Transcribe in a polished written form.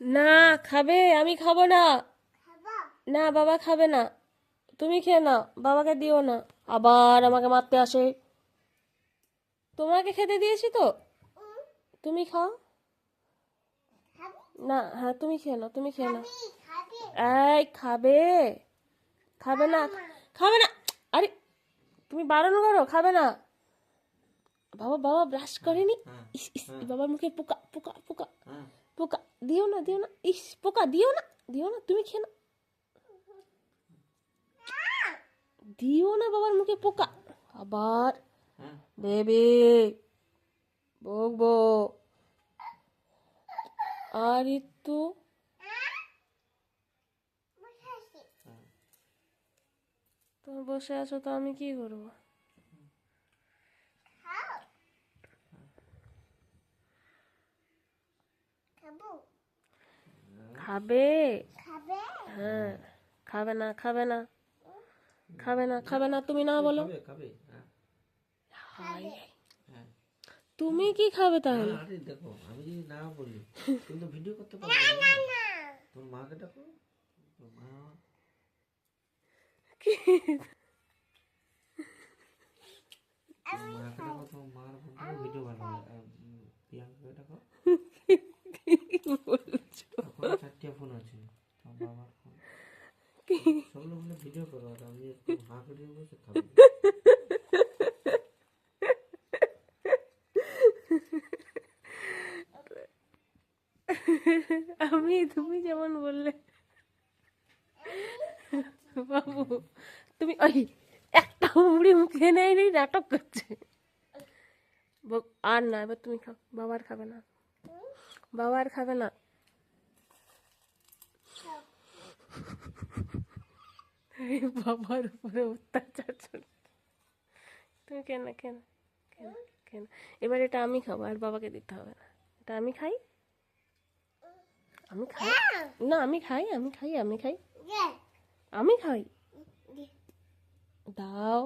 না খাবে, আমি খাবো না। না বাবা খাবে না, তুমি খেয়ে নাও, বাবাকে দিও না। আবার আমাকে মারতে আসে। তোমাকে খেতে দিয়েছি তো, তুমি খাও। না হ্যাঁ তুমি খেয়ে নাও, তুমি খেয়ে নাও। এই খাবে, খাবে না, খাবে না। আরে তুমি বারণ করো, খাবে না। বাবা বাবা ব্রাশ করেনি। ইস ইস বাবার মুখে পোকা পোকা পোকা পোকা। দিও না দিও না, ইস পোকা দিও না, দিও না, তুমি খেয়ে নাও। দিও না বাবার মুখে পোকা। আবার দেবে, বকবো। আর একটু তুমি বসে আছো তো আমি কি করবো? খাবে? হ্যাঁ। খাবে না, খাবে না, খাবে না, খাবে না, তুমি না বলো। হাই, তুমি কি খাবে তাহলে? আরে দেখো, আমি যদি না বলি তুমি তো ভিডিও করতে পারবে না। তোমার মাকে ডাকো, তোর মা। মাকে ডাকো, তোমার মার ফোন থেকে ভিডিও বানাবে। আর প্রিয়াঙ্কাকে ডাকো। কি বলছো? এখন 4টা ফোন আছে, তোমার বাবার ফোন। সবগুলো ফোনে ভিডিও করো, আর আমি একটু হাঁ করে বসে খাবো। আমি তুমি যেমন বললে বাবু, তুমি ওই একটা মুড়ি মুখে নেয়নি, নাটক করছে। আর না, এবার তুমি খাও, বাবার খাবে না, বাবার খাবে না। এই বাবার উপরে অত্যাচার চলছে। তুমি কেন কেন কেন কেন? এবার এটা আমি খাবো, আর বাবাকে দিতে হবে না। এটা আমি খাই, আমি খাই। না আমি খাই, আমি খাই, আমি খাই, আমি খাই। দাও।